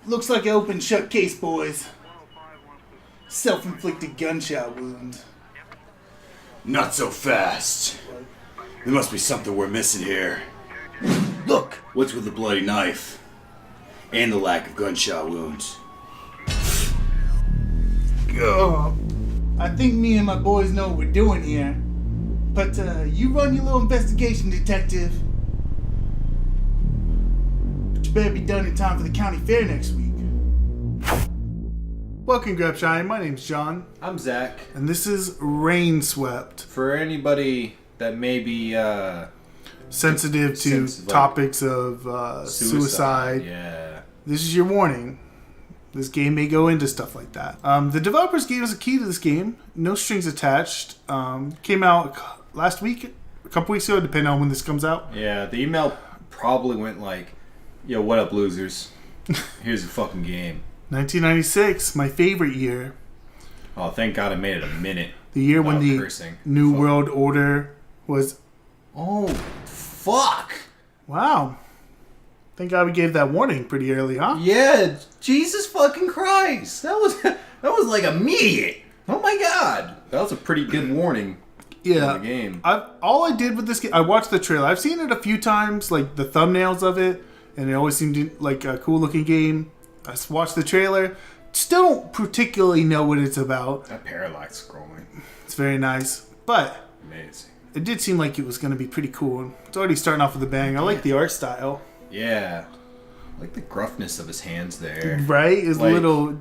Looks like an open shut case, boys. Self-inflicted gunshot wound. Not so fast. There must be something we're missing here. Look! What's with the bloody knife? And the lack of gunshot wounds. I think me and my boys know what we're doing here. But you run your little investigation, detective. But you better be done in time for the county fair next week. Welcome, Grabshine. My name's John. I'm Zach. And this is Rainswept. For anybody that may be sensitive to topics of suicide, yeah, this is your warning. This game may go into stuff like that. The developers gave us a key to this game. No strings attached. Came out last week, a couple weeks ago, depending on when this comes out. Yeah, the email probably went like, yo, what up, losers? Here's a fucking game. 1996, my favorite year. Oh, thank God I made it a minute. The year when the New World Order was... Oh, fuck. Wow. Thank God we gave that warning pretty early, huh? Yeah, Jesus fucking Christ. That was like immediate. Oh my God. That was a pretty good warning. Yeah. For the game. All I did with this game, I watched the trailer. I've seen it a few times, like the thumbnails of it, and it always seemed like a cool looking game. I watched the trailer. Still don't particularly know what it's about. That parallax scrolling. It's very nice. But amazing. It did seem like it was going to be pretty cool. It's already starting off with a bang. I like the art style. Yeah. I like the gruffness of his hands there. Right? His little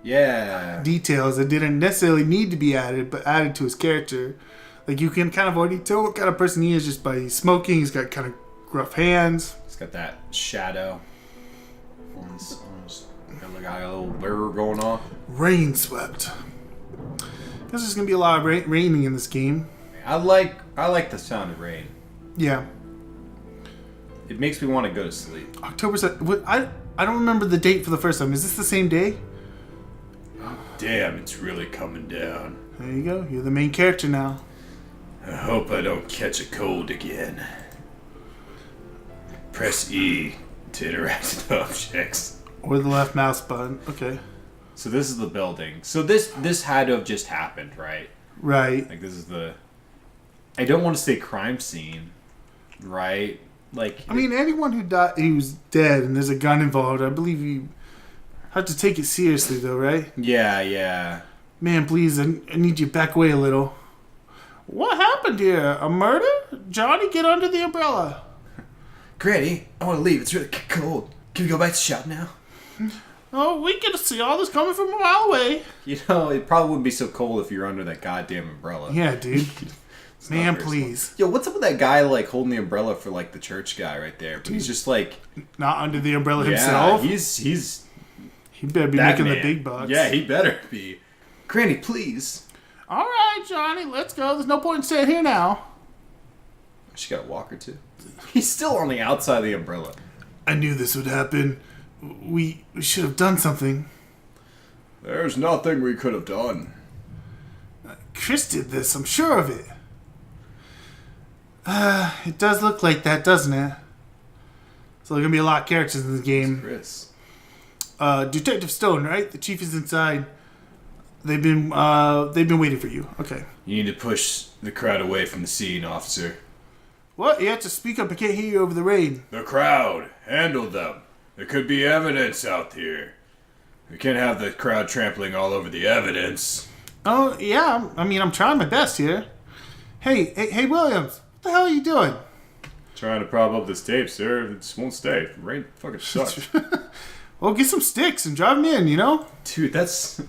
details that didn't necessarily need to be added, but added to his character. Like, you can kind of already tell what kind of person he is just by smoking. He's got kind of gruff hands. He's got that shadow. Got a little blur going on. Rainswept. Guess there's gonna be a lot of raining in this game. I like the sound of rain. Yeah. It makes me want to go to sleep. October 7th. I don't remember the date for the first time. Is this the same day? Damn, it's really coming down. There you go. You're the main character now. I hope I don't catch a cold again. Press E to interact with objects. Or the left mouse button. Okay. So this is the building. So this had to have just happened, right? Right. Like this is the... I don't want to say crime scene, right? Like... I mean, anyone who's dead and there's a gun involved, I believe you have to take it seriously though, right? Yeah. Man, please, I need you back away a little. What happened here? A murder? Johnny, get under the umbrella. Granny, I want to leave. It's really cold. Can we go back to the shop now? Oh, we get to see all this coming from a mile away. You know, it probably wouldn't be so cold if you're under that goddamn umbrella. Yeah, dude. Man, please. Yo, what's up with that guy, like, holding the umbrella for, like, the church guy right there? But he's just, like... Not under the umbrella himself? He's... He better be making the big bucks. Yeah, he better be. Granny, please. All right, Johnny, let's go. There's no point in staying here now. She got a walker, too. He's still on the outside of the umbrella. I knew this would happen. We should have done something. There's nothing we could have done. Chris did this, I'm sure of it. It does look like that, doesn't it? So there's gonna be a lot of characters in this game. Chris. Detective Stone, right? The chief is inside. They've been waiting for you. Okay. You need to push the crowd away from the scene, officer. What? You have to speak up. I can't hear you over the rain. The crowd. Handle them. There could be evidence out here. We can't have the crowd trampling all over the evidence. Oh, yeah. I mean, I'm trying my best here. Hey, Williams. What the hell are you doing? Trying to prop up this tape, sir. It just won't stay. Rain fucking sucks. Well, get some sticks and drive them in, you know? Dude, that's...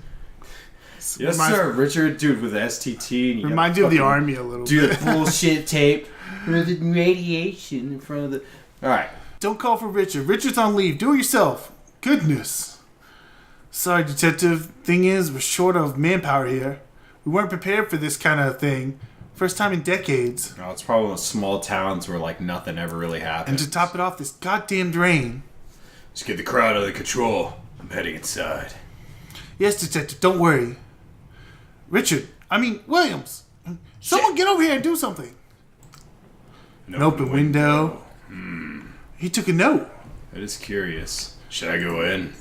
Yes, sir, Richard. Dude, with the STT. And reminds you of the army a little bit. Dude, bullshit tape. Radiation in front of the... All right. Don't call for Richard. Richard's on leave. Do it yourself. Goodness. Sorry, detective. Thing is, we're short of manpower here. We weren't prepared for this kind of thing. First time in decades. No, it's probably one of those small towns where, like, nothing ever really happens. And to top it off, this goddamned rain. Just get the crowd under control. I'm heading inside. Yes, detective. Don't worry. Williams. Someone get over here and do something. An open window. He took a note. That is curious. Should I go in?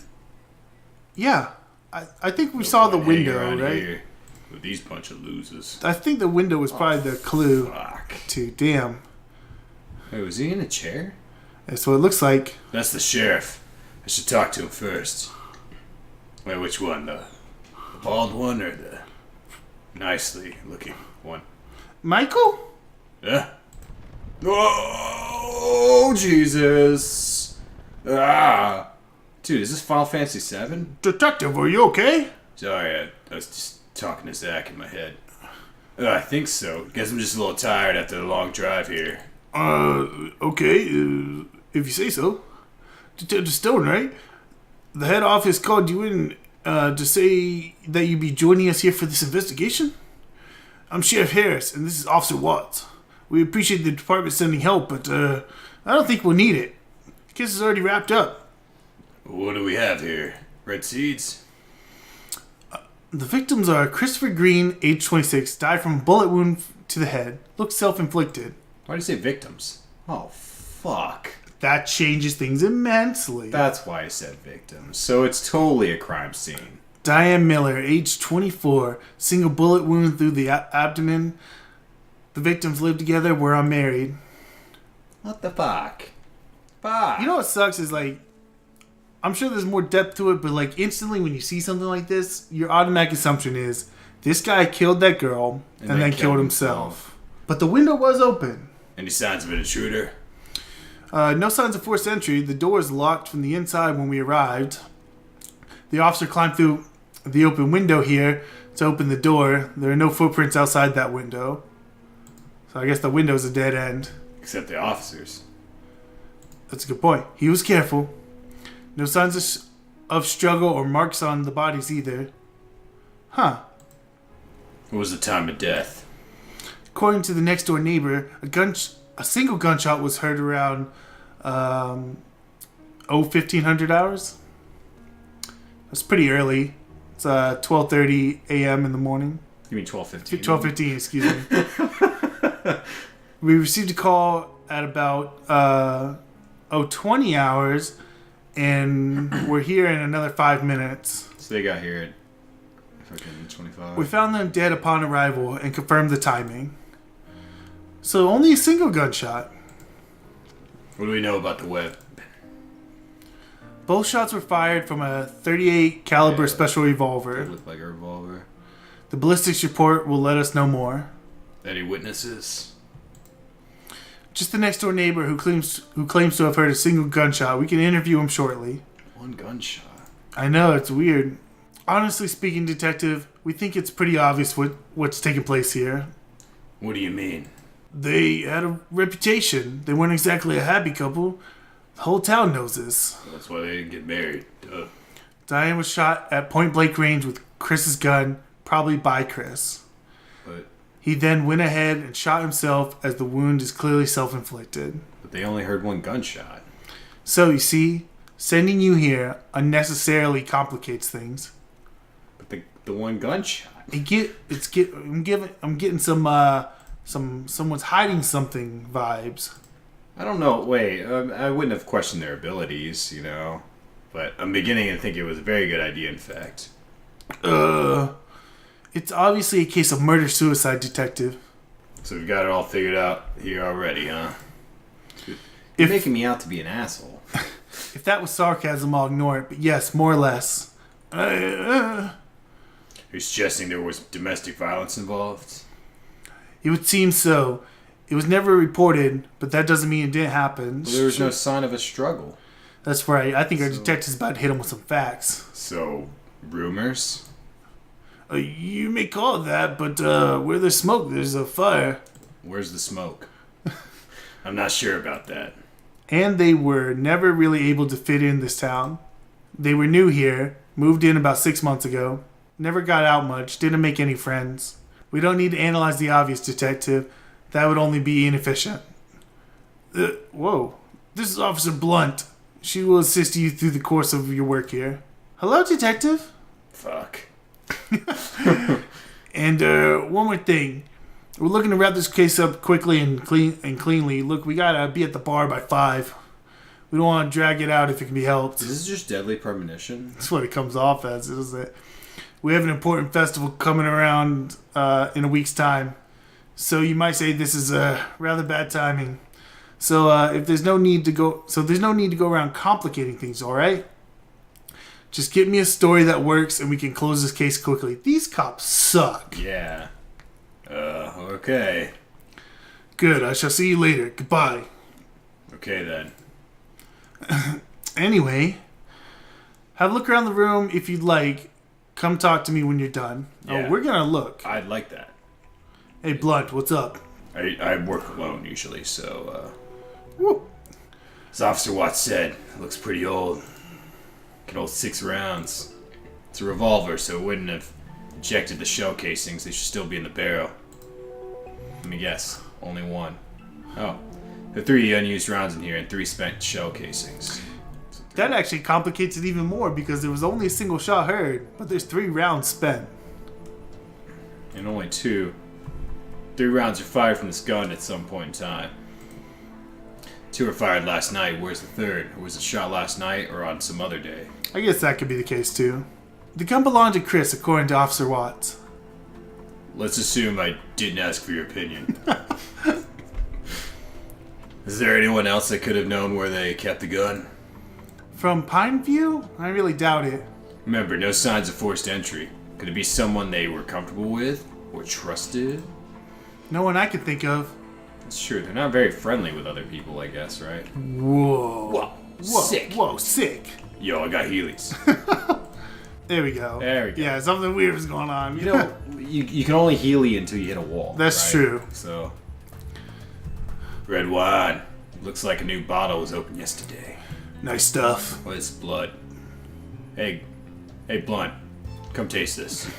Yeah. I think we saw the window, right? Here with these bunch of losers. I think the window was probably the clue Fuck. to. Damn. Wait, was he in a chair? That's what it looks like. That's the sheriff. I should talk to him first. Wait, which one? The bald one or the nicely looking one? Michael? Yeah. Oh, Jesus. Ah. Dude, is this Final Fantasy VII? Detective, are you okay? Sorry, I was just talking to Zach in my head. I think so. Guess I'm just a little tired after the long drive here. Okay, if you say so. Detective Stone, right? The head office called you in to say that you'd be joining us here for this investigation? I'm Sheriff Harris, and this is Officer Watts. We appreciate the department sending help, but I don't think we'll need it. The case is already wrapped up. What do we have here? Red seeds? The victims are Christopher Green, age 26, died from a bullet wound to the head. Looks self-inflicted. Why do you say victims? Oh, fuck. That changes things immensely. That's why I said victims. So it's totally a crime scene. Diane Miller, age 24, single bullet wound through the abdomen. The victims lived together, were unmarried. What the fuck? Fuck. You know what sucks is like, I'm sure there's more depth to it, but like instantly when you see something like this, your automatic assumption is this guy killed that girl and then killed himself. But the window was open. Any signs of an intruder? No signs of forced entry. The door is locked from the inside when we arrived. The officer climbed through the open window here to open the door. There are no footprints outside that window. So I guess the window's a dead end. Except the officers. That's a good point. He was careful. No signs of struggle or marks on the bodies either. Huh. What was the time of death? According to the next door neighbor, a single gunshot was heard around 1500 hours. That's pretty early. It's 12:30 a.m. in the morning. You mean 12:15? 12:15, excuse me. We received a call at about 20 hours, and we're here in another 5 minutes. So they got here at fucking 25. We found them dead upon arrival and confirmed the timing. So only a single gunshot. What do we know about the weapon? Both shots were fired from a .38 caliber special It revolver. looked like a revolver. The ballistics report will let us know more. Any witnesses? Just the next door neighbor who claims to have heard a single gunshot. We can interview him shortly. One gunshot. I know, it's weird. Honestly speaking, Detective, we think it's pretty obvious what's taking place here. What do you mean? They had a reputation. They weren't exactly a happy couple. The whole town knows this. That's why they didn't get married. Duh. Diane was shot at point blank range with Chris's gun, probably by Chris. But He then went ahead and shot himself as the wound is clearly self-inflicted. They only heard one gunshot. So, you see, sending you here unnecessarily complicates things. But the one gunshot. I'm getting some someone's hiding something vibes. I don't know. Wait, I wouldn't have questioned their abilities, you know. but I'm beginning to think it was a very good idea, in fact. It's obviously a case of murder-suicide, Detective. So we've got it all figured out here already, huh? You're making me out to be an asshole. If that was sarcasm, I'll ignore it. But yes, more or less. Are you suggesting there was domestic violence involved? It would seem so. It was never reported, but that doesn't mean it didn't happen. Well, there was no sign of a struggle. That's right. I think our detective's about to hit him with some facts. So, rumors? You may call it that, but where there's smoke, there's a fire. Where's the smoke? I'm not sure about that. And they were never really able to fit in this town. They were new here, moved in about 6 months ago, never got out much, didn't make any friends. We don't need to analyze the obvious, Detective. That would only be inefficient. Whoa. This is Officer Blunt. She will assist you through the course of your work here. Hello, Detective. Fuck. And one more thing. We're looking to wrap this case up quickly and cleanly. Look, we gotta be at the bar by 5. We don't want to drag it out if it can be helped. Is this just deadly premonition? That's what it comes off as, isn't it? We have an important festival coming around in a week's time. So you might say this is rather bad timing. So there's no need to go around complicating things, all right? Just give me a story that works and we can close this case quickly. These cops suck. Yeah. Okay. Good, I shall see you later. Goodbye. Okay then. Anyway, have a look around the room if you'd like. Come talk to me when you're done. Yeah. Oh, we're gonna look. I'd like that. Hey, Blunt, what's up? I work alone usually, so Woo. As Officer Watts said, it looks pretty old. Can hold 6 rounds. It's a revolver, so it wouldn't have ejected the shell casings. They should still be in the barrel. Let me guess. Only 1. Oh. There are 3 unused rounds in here and 3 spent shell casings. That actually complicates it even more because there was only a single shot heard, but there's 3 rounds spent. And only 2. 3 rounds are fired from this gun at some point in time. 2 were fired last night. Where's the 3rd? Was it shot last night or on some other day? I guess that could be the case too. The gun belonged to Chris, according to Officer Watts. Let's assume I didn't ask for your opinion. Is there anyone else that could have known where they kept the gun? From Pineview? I really doubt it. Remember, no signs of forced entry. Could it be someone they were comfortable with or trusted? No one I could think of. It's true. They're not very friendly with other people, I guess, right? Whoa. Whoa. Whoa. Sick. Whoa, sick. Yo, I got Heelys. There we go. There we go. Yeah, something weird was going on. You know, you can only Healy until you hit a wall. That's right? true. So, red wine. Looks like a new bottle was opened yesterday. Nice stuff. What is blood? Hey, Blunt, come taste this.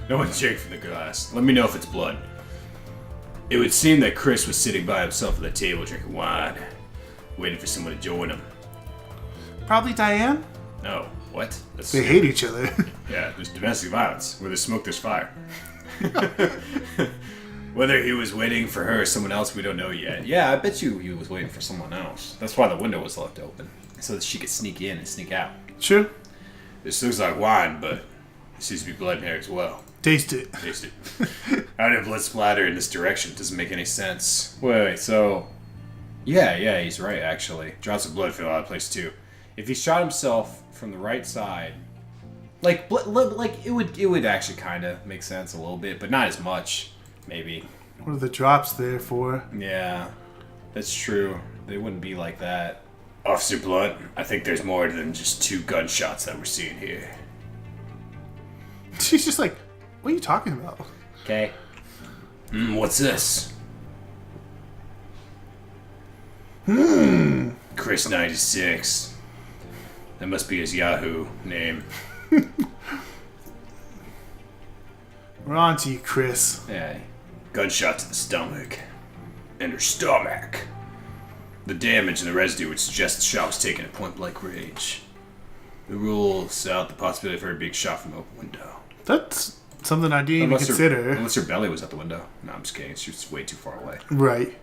No one shake from the glass. Let me know if it's blood. It would seem that Chris was sitting by himself at the table drinking wine, waiting for someone to join him. Probably Diane? No, what? That's They hate each other. Yeah, there's domestic violence. Where there's smoke, there's fire. Whether he was waiting for her or someone else, we don't know yet. Yeah, I bet you he was waiting for someone else. That's why the window was left open, so that she could sneak in and sneak out. Sure. This looks like wine, but there seems to be blood in here as well. Taste it. Taste it. How did blood splatter in this direction? Doesn't make any sense. Wait, so... Yeah, he's right, actually. Drops of blood fell out of place too. If he shot himself from the right side... Like, it would actually kind of make sense a little bit, but not as much, maybe. What are the drops there for? Yeah, that's true. They wouldn't be like that. Officer Blunt, I think there's more than just 2 gunshots that we're seeing here. She's just like, what are you talking about? Okay. What's this? Chris 96. That must be his Yahoo name. We're on to you, Chris. Yeah. Gunshot to the stomach. And her stomach. The damage and the residue would suggest the shot was taken at point-blank range. It rules out the possibility of her being shot from an open window. That's something I didn't even consider. Unless her belly was at the window. No, I'm just kidding. She was way too far away. Right.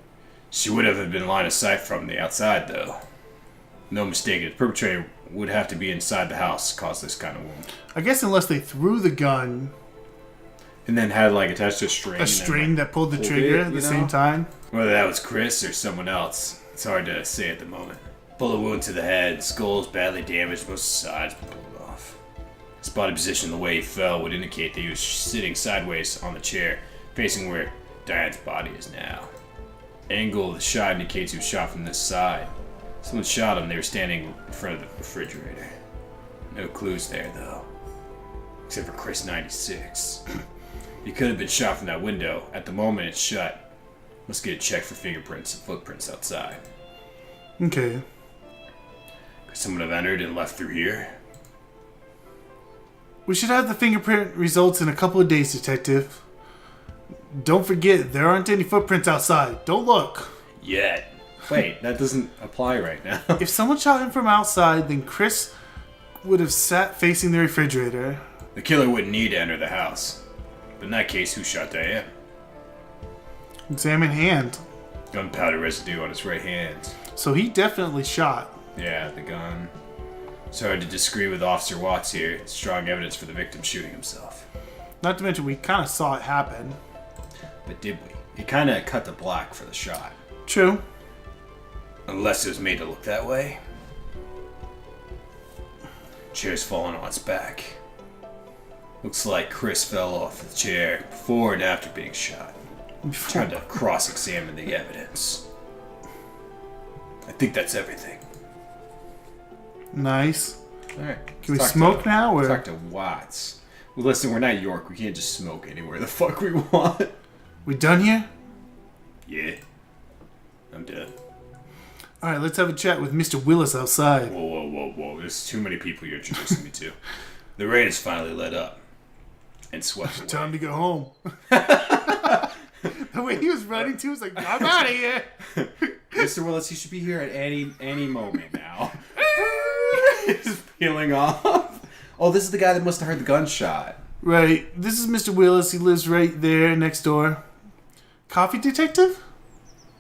She would have been line of sight from the outside, though. No mistake, the perpetrator would have to be inside the house to cause this kind of wound. I guess unless they threw the gun, And then had, like, attached to a string. a string that pulled the pulled trigger it, at the you same know? time. Whether that was Chris or someone else, it's hard to say at the moment. Bullet wound to the head, skull's badly damaged, most sides pulled off. His body position, the way he fell, would indicate that he was sitting sideways on the chair, facing where Diane's body is now. Angle of the shot indicates he was shot from this side. Someone shot him, they were standing in front of the refrigerator. No clues there, though. Except for Chris 96. He could have been shot from that window. At the moment it's shut. Let's get a check for fingerprints and footprints outside. Okay. Could someone have entered and left through here? We should have the fingerprint results in a couple of days, Detective. Don't forget, there aren't any footprints outside. Don't look. Yet. Wait, that doesn't apply right now. If someone shot him from outside, then Chris would have sat facing the refrigerator. The killer wouldn't need to enter the house. But in that case, who shot Diane? Examine hand. Gunpowder residue on his right hand. So he definitely shot. Yeah, the gun. Sorry to disagree with Officer Watts here. It's strong evidence for the victim shooting himself. Not to mention, we kind of saw it happen. But did we? He kind of cut to black for the shot. True. Unless it was made to look that way. Chair's falling on its back. Looks like Chris fell off the chair before and after being shot. Trying to cross-examine the evidence. I think that's everything. Nice. Alright. Can we smoke now, or? Talk to Watts. Well, listen, we're not York. We can't just smoke anywhere the fuck we want. We done here? Yeah. I'm done. Alright, let's have a chat with Mr. Willis outside. Whoa. There's too many people you're introducing me to. The rain has finally let up. And swept away. Time to go home. The way he was running to was like, I'm out of here. Mr. Willis, he should be here at any moment now. He's peeling off. Oh, this is the guy that must have heard the gunshot. Right. This is Mr. Willis. He lives right there next door. Coffee detective?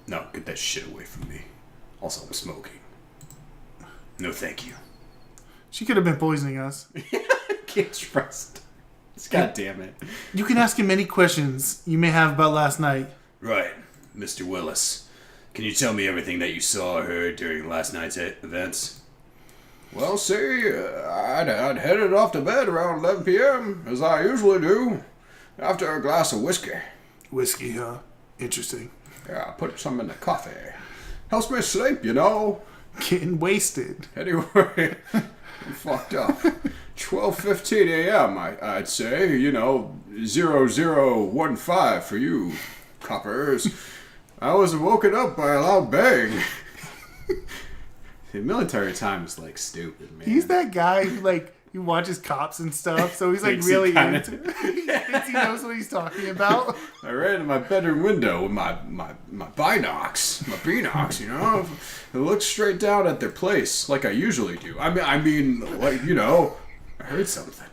No, get that shit away from me. Also, I'm smoking. No, thank you. She could have been poisoning us. Can't trust. God damn it. You can ask him any questions you may have about last night. Right, Mr. Willis. Can you tell me everything that you saw or heard during last night's events? Well, see, I'd headed off to bed around 11 p.m., as I usually do, after a glass of whiskey. Whiskey, huh? Interesting. Yeah, I put some in the coffee. Helps me sleep, you know. Getting wasted. Anyway, I'm fucked up. 12:15 a.m., I'd say, 0015 for you, coppers. I was woken up by a loud bang. The military time is like stupid, man. He's that guy who he watches cops and stuff, so he's really into it. He thinks he knows what he's talking about. I ran to my bedroom window with my binocs, I looked straight down at their place like I usually do. I heard something.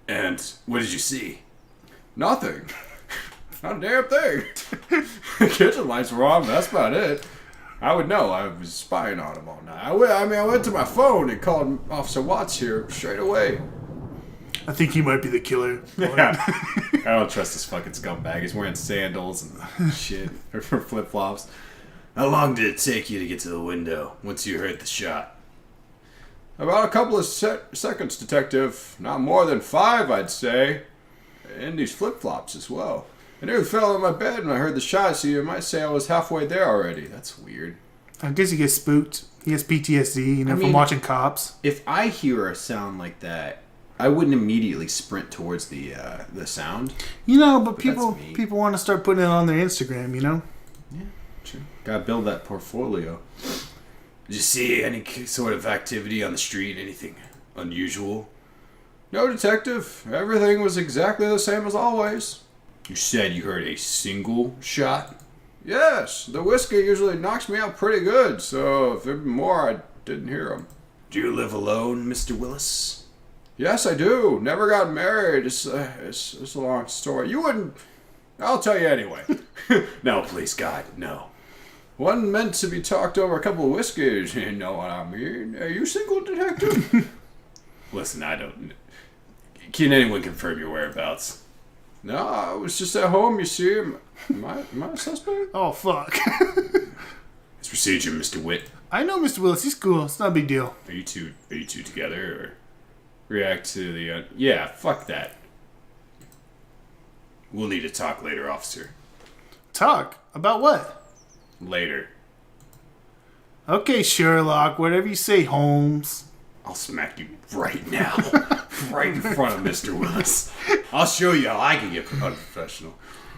And what did you see? Nothing. Not a damn thing. The kitchen lights were on, but that's about it. I would know. I was spying on him all night. I went to my phone and called Officer Watts here straight away. I think he might be the killer. Yeah. I don't trust this fucking scumbag. He's wearing sandals and shit. Or flip-flops. How long did it take you to get to the window once you heard the shot? About a couple of seconds, Detective. Not more than 5, I'd say. And these flip-flops as well. I nearly fell on my bed when I heard the shot, so you might say I was halfway there already. That's weird. I guess he gets spooked. He has PTSD, from watching cops. If I hear a sound like that, I wouldn't immediately sprint towards the sound. But people want to start putting it on their Instagram, Yeah, true. Gotta build that portfolio. Did you see any sort of activity on the street? Anything unusual? No, Detective. Everything was exactly the same as always. You said you heard a single shot? Yes, the whiskey usually knocks me out pretty good, so if there'd been more, I didn't hear them. Do you live alone, Mr. Willis? Yes, I do. Never got married. It's a long story. You wouldn't... I'll tell you anyway. No, please, God, no. One meant to be talked over a couple of whiskeys, you know what I mean. Are you single, Detective? Listen, I don't... Can anyone confirm your whereabouts? No, I was just at home, you see. Am I a suspect? Oh, fuck. It's procedure, Mr. Witt. I know Mr. Willis. He's cool. It's not a big deal. Are you two together, or react to the... Yeah, fuck that. We'll need to talk later, officer. Talk? About what? Later. Okay, Sherlock. Whatever you say, Holmes. I'll smack you right now. Right in front of Mr. Willis. I'll show you how I can get unprofessional.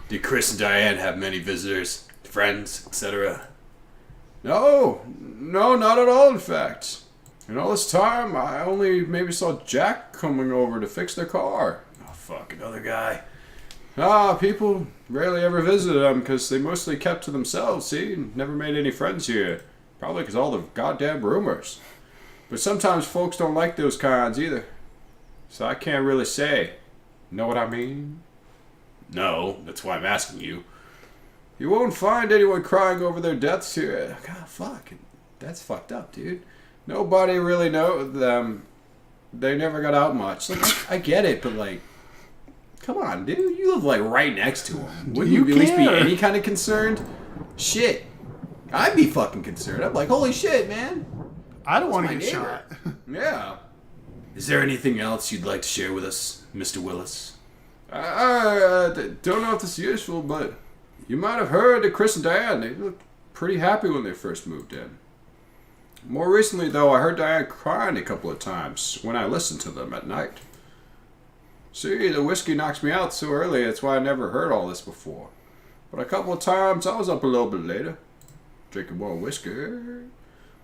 Did Chris and Diane have many visitors, friends, etc.? No, not at all, in fact. In all this time, I only maybe saw Jack coming over to fix their car. Oh, fuck, another guy. People rarely ever visited them because they mostly kept to themselves, see? Never made any friends here. Probably because all the goddamn rumors. But sometimes folks don't like those kinds either. So I can't really say. Know what I mean? No, that's why I'm asking you. You won't find anyone crying over their deaths here. God, fuck. That's fucked up, dude. Nobody really know them. They never got out much. Like, I get it, but like, come on, dude. You live like right next to him. Wouldn't you at least be any kind of concerned? Shit. I'd be fucking concerned. I'm like, holy shit, man. I don't want to my get neighbor. shot. Yeah. Is there anything else you'd like to share with us, Mr. Willis? I don't know if this is useful, but you might have heard that Chris and Diane, they looked pretty happy when they first moved in. More recently, though, I heard Diane crying a couple of times when I listened to them at night. See, the whiskey knocks me out so early, that's why I never heard all this before. But a couple of times, I was up a little bit later, drinking more whiskey.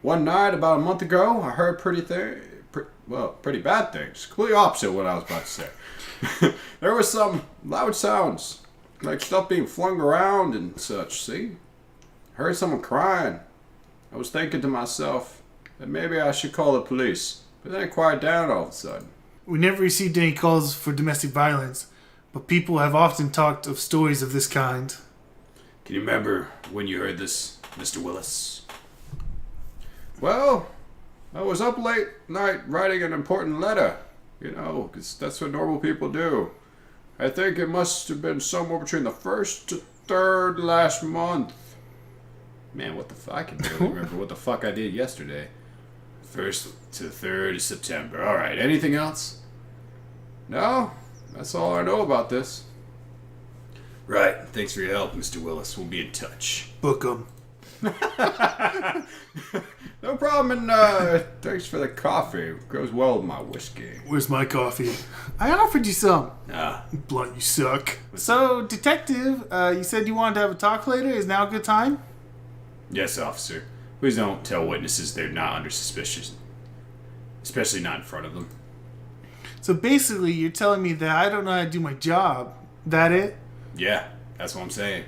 One night, about a month ago, I heard pretty bad things. Completely opposite of what I was about to say. There was some loud sounds, like stuff being flung around and such, see? I heard someone crying. I was thinking to myself that maybe I should call the police, but then it quieted down all of a sudden. We never received any calls for domestic violence, but people have often talked of stories of this kind. Can you remember when you heard this, Mr. Willis? Well, I was up late night writing an important letter, you know, 'cause that's what normal people do. I think it must have been somewhere between the 1st to 3rd last month. Man, what the fuck? I can barely remember what the fuck I did yesterday. 1st to 3rd of September. All right. Anything else? No, that's all I know about this. Right. Thanks for your help, Mr. Willis. We'll be in touch. Book 'em. No problem, and thanks for the coffee. It goes well with my whiskey. Where's my coffee? I offered you some. Ah, Blunt, you suck. So, detective, you said you wanted to have a talk later. Is now a good time? yes, officer. Please don't tell witnesses they're not under suspicion. Especially not in front of them. So basically, you're telling me that I don't know how to do my job. That it? Yeah, that's what I'm saying.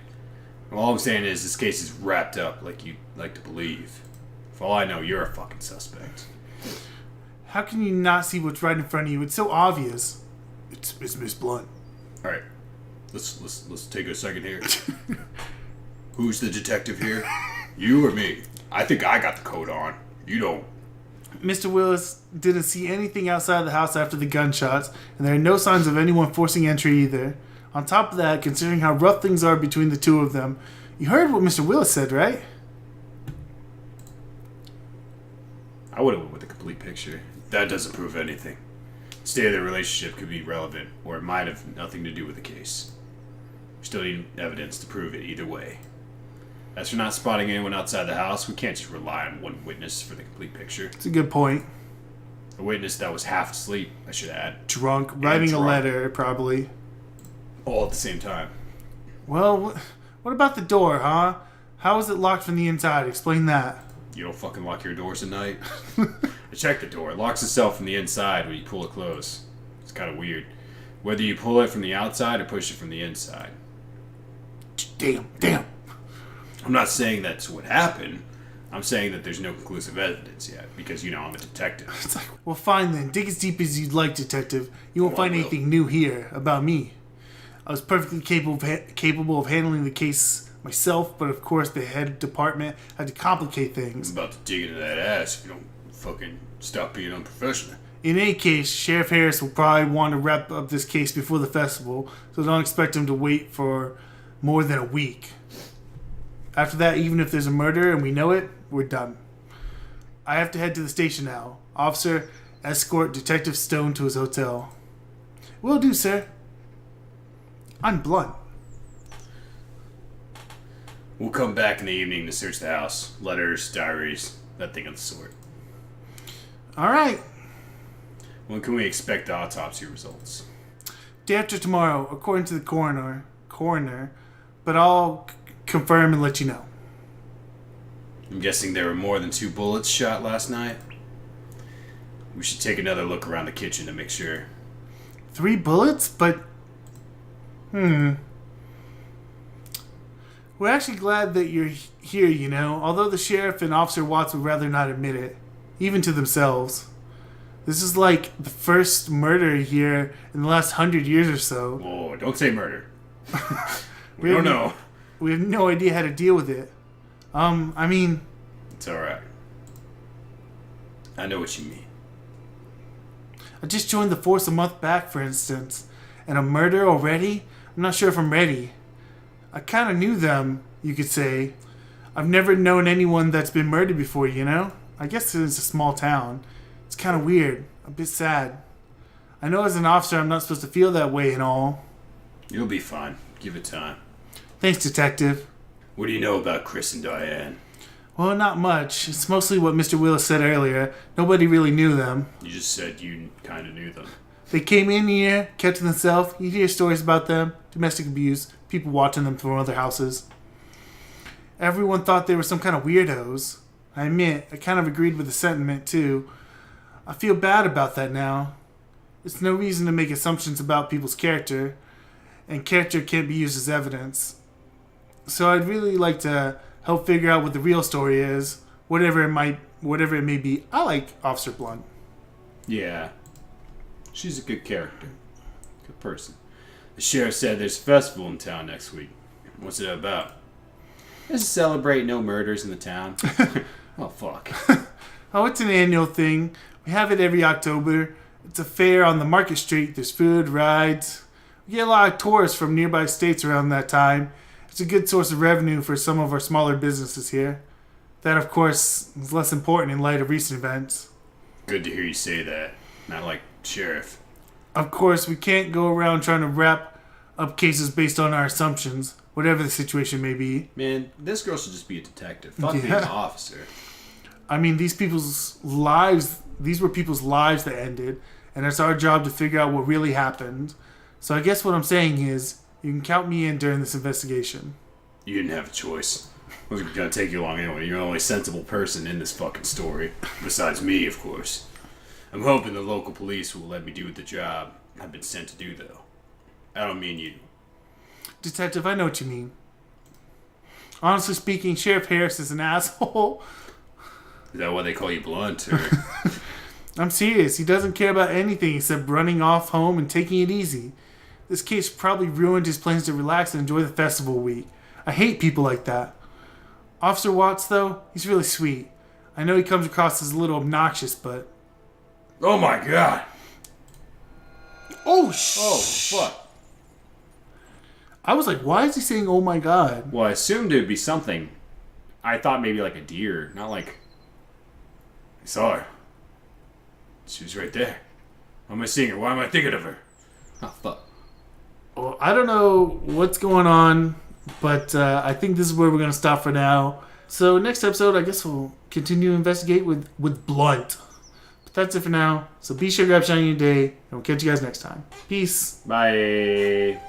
All I'm saying is this case is wrapped up like you'd like to believe. For all I know, you're a fucking suspect. How can you not see what's right in front of you? It's so obvious. It's Miss Blunt. All right, let's take a second here. Who's the detective here? You or me? I think I got the coat on. You don't. Mr. Willis didn't see anything outside the house after the gunshots, and there are no signs of anyone forcing entry either. On top of that, considering how rough things are between the two of them, you heard what Mr. Willis said, right? I would have went with the complete picture. That doesn't prove anything. The state of their relationship could be relevant, or it might have nothing to do with the case. We still need evidence to prove it either way. As for not spotting anyone outside the house, we can't just rely on one witness for the complete picture. It's a good point. A witness that was half asleep, I should add. Drunk, writing drunk. a letter, probably. All at the same time. Well, what about the door, huh? How is it locked from the inside? Explain that. You don't fucking lock your doors at night? I checked the door. It locks itself from the inside when you pull it close. It's kind of weird. Whether you pull it from the outside or push it from the inside. Damn. I'm not saying that's what happened. I'm saying that there's no conclusive evidence yet, because, you know, I'm a detective. It's like, well, fine then. Dig as deep as you'd like, detective. You won't Well, I find will. anything new here about me. I was perfectly capable of handling the case myself, but of course the head department had to complicate things. I'm about to dig into that ass if you don't fucking stop being unprofessional. In any case, Sheriff Harris will probably want to wrap up this case before the festival, so don't expect him to wait for more than a week. After that, even if there's a murder and we know it, we're done. I have to head to the station now. Officer, escort Detective Stone to his hotel. Will do, sir. I'm Blunt. We'll come back in the evening to search the house. Letters, diaries, that thing of the sort. All right. When can we expect the autopsy results? Day after tomorrow, according to the coroner. But I'll confirm and let you know. I'm guessing there were more than 2 bullets shot last night. We should take another look around the kitchen to make sure. 3 bullets? But... We're actually glad that you're here, you know, although the sheriff and Officer Watts would rather not admit it, even to themselves. This is like the first murder here in the last 100 years or so. Whoa, don't say murder. We don't have know. We have no idea how to deal with it. I mean... It's alright. I know what you mean. I just joined the force a month back, for instance. And a murder already? I'm not sure if I'm ready. I kind of knew them, you could say. I've never known anyone that's been murdered before, you know? I guess it's a small town. It's kind of weird. A bit sad. I know as an officer I'm not supposed to feel that way and all. You'll be fine. Give it time. Thanks, Detective. What do you know about Chris and Diane? Well, not much. It's mostly what Mr. Willis said earlier. Nobody really knew them. You just said you kind of knew them. They came in here, kept to themselves. You hear stories about them. Domestic abuse. People watching them from other houses. Everyone thought they were some kind of weirdos. I admit, I kind of agreed with the sentiment, too. I feel bad about that now. It's no reason to make assumptions about people's character. And character can't be used as evidence. So I'd really like to help figure out what the real story is, whatever it may be. I like Officer Blunt. Yeah. She's a good character. Good person. The sheriff said there's a festival in town next week. What's it about? Let's celebrate no murders in the town. Oh, fuck. Oh, it's an annual thing. We have it every October. It's a fair on the Market Street. There's food, rides. We get a lot of tourists from nearby states around that time. It's a good source of revenue for some of our smaller businesses here. That, of course, is less important in light of recent events. Good to hear you say that. Not like sheriff. Of course, we can't go around trying to wrap up cases based on our assumptions, whatever the situation may be. Man, this girl should just be a detective. Fuck being Yeah. an officer. I mean, these were people's lives that ended, and it's our job to figure out what really happened. So I guess what I'm saying is, you can count me in during this investigation. You didn't have a choice. It wasn't gonna take you long anyway. You're the only sensible person in this fucking story. Besides me, of course. I'm hoping the local police will let me do the job I've been sent to do, though. I don't mean you. Detective, I know what you mean. Honestly speaking, Sheriff Harris is an asshole. Is that why they call you Blunt, or... I'm serious. He doesn't care about anything except running off home and taking it easy. This case probably ruined his plans to relax and enjoy the festival week. I hate people like that. Officer Watts, though, he's really sweet. I know he comes across as a little obnoxious, but... Oh my god! Oh, Oh, fuck. I was like, why is he saying, oh my god? Well, I assumed it would be something. I thought maybe like a deer, not like... I saw her. She was right there. Why am I seeing her? Why am I thinking of her? Oh, fuck. Well, I don't know what's going on, but I think this is where we're going to stop for now. So next episode, I guess we'll continue to investigate with Blunt. But that's it for now. So be sure to grab Shiny Day, and we'll catch you guys next time. Peace. Bye.